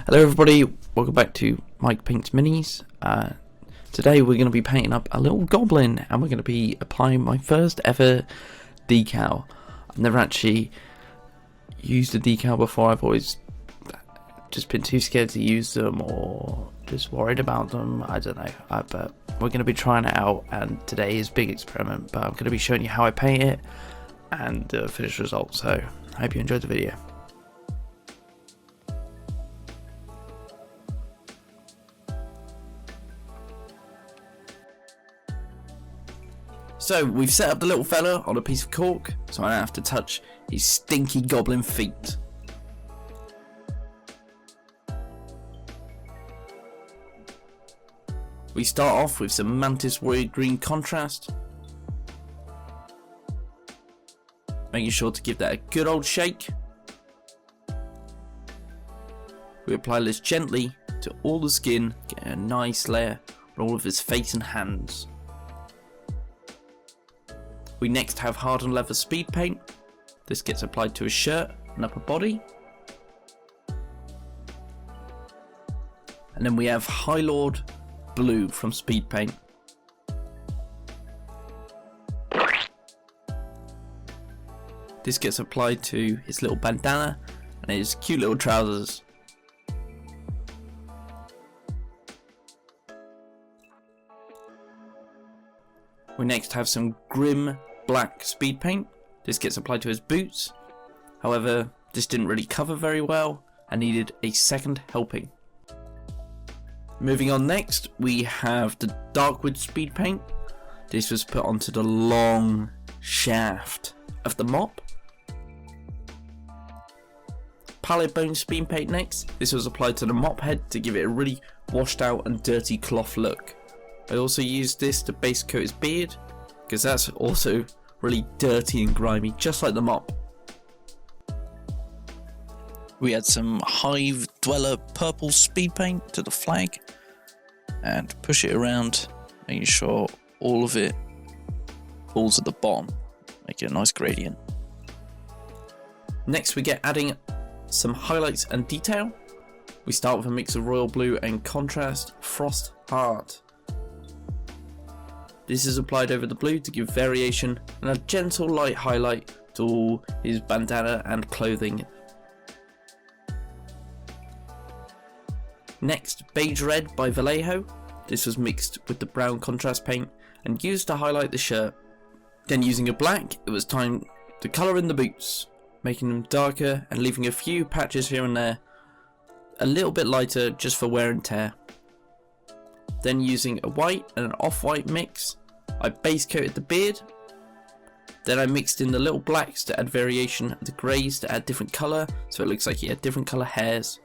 Hello everybody, welcome back to Mikepaintsminis. Today we're going to be painting up a little goblin and we're going to be applying my first ever decal. I've never actually used a decal before. I've always just been too scared to use them or just worried about them. I don't know, but we're going to be trying it out, and today is a big experiment, but I'm going to be showing you how I paint it and the finished result. So I hope you enjoyed the video. So we've set up the little fella on a piece of cork, so I don't have to touch his stinky goblin feet. We start off with some Mantis Warrior green contrast, making sure to give that a good old shake. We apply this gently to all the skin, getting a nice layer on all of his face and hands. We next have hardened leather speed paint. This gets applied to his shirt and upper body. And then we have High Lord blue from speed paint. This gets applied to his little bandana and his cute little trousers. We next have some grim black speed paint. This gets applied to his boots. However, this didn't really cover very well and needed a second helping. Moving on, next we have the darkwood speed paint. This was put onto the long shaft of the mop. Palette bone speed paint next. This was applied to the mop head to give it a really washed out and dirty cloth look. I also used this to base coat his beard, because that's also really dirty and grimy, just like the mop. We had some Hive Dweller purple speed paint to the flag, and push it around, making sure all of it falls at the bottom, making a nice gradient. Next we get adding some highlights and detail. We start with a mix of royal blue and contrast frost heart. This is applied over the blue to give variation and a gentle light highlight to all his bandana and clothing. Next, beige red by Vallejo. This was mixed with the brown contrast paint and used to highlight the shirt. Then using a black, it was time to colour in the boots, making them darker and leaving a few patches here and there a little bit lighter just for wear and tear. Then using a white and an off-white mix, I base coated the beard. Then I mixed in the little blacks to add variation and the greys to add different colour, so it looks like he had different colour hairs.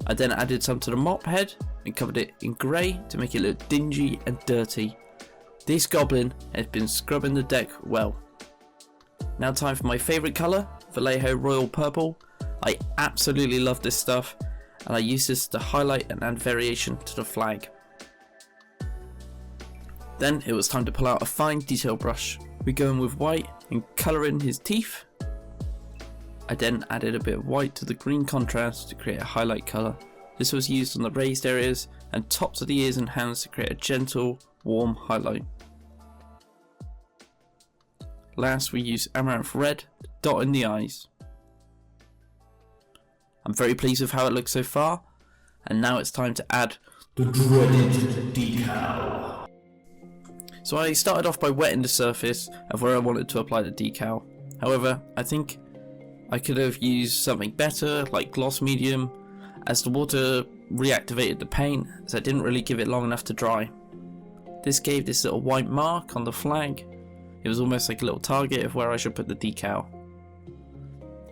I then added some to the mop head and covered it in grey to make it look dingy and dirty. This goblin has been scrubbing the deck well. Now time for my favourite colour, Vallejo Royal Purple. I absolutely love this stuff, and I use this to highlight and add variation to the flag. Then it was time to pull out a fine detail brush. We go in with white and colour in his teeth. I then added a bit of white to the green contrast to create a highlight colour. This was used on the raised areas and tops of the ears and hands to create a gentle, warm highlight. Last we use amaranth red to dot in the eyes. I'm very pleased with how it looks so far, and now it's time to add the dreaded decal. So I started off by wetting the surface of where I wanted to apply the decal. However, I think I could have used something better, like gloss medium, as the water reactivated the paint, as I didn't really give it long enough to dry. This gave this little white mark on the flag. It was almost like a little target of where I should put the decal.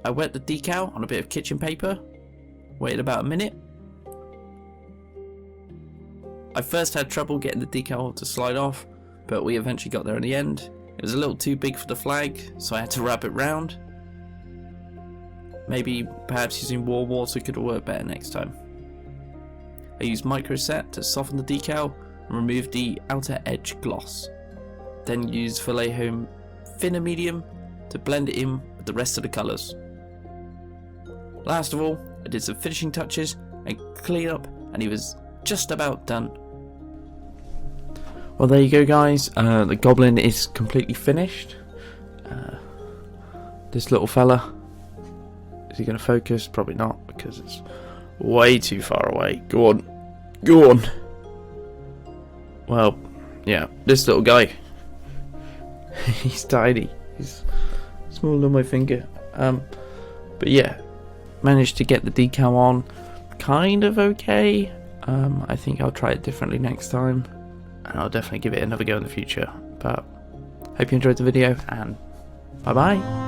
I wet the decal on a bit of kitchen paper, waited about a minute. I first had trouble getting the decal to slide off, but we eventually got there in the end. It was a little too big for the flag, so I had to wrap it round. Maybe perhaps using warm water could have worked better next time. I used micro set to soften the decal and remove the outer edge gloss. Then used Vallejo thinner medium to blend it in with the rest of the colours. Last of all, I did some finishing touches and clean up, and he was just about done. Well, there you go, guys. The goblin is completely finished. This little fella, is he going to focus? Probably not, because it's way too far away. Go on. Go on. Well, yeah, this little guy. He's tiny. He's smaller than my finger. But yeah, managed to get the decal on. Kind of okay. I think I'll try it differently next time. And I'll definitely give it another go in the future. But hope you enjoyed the video, and bye bye.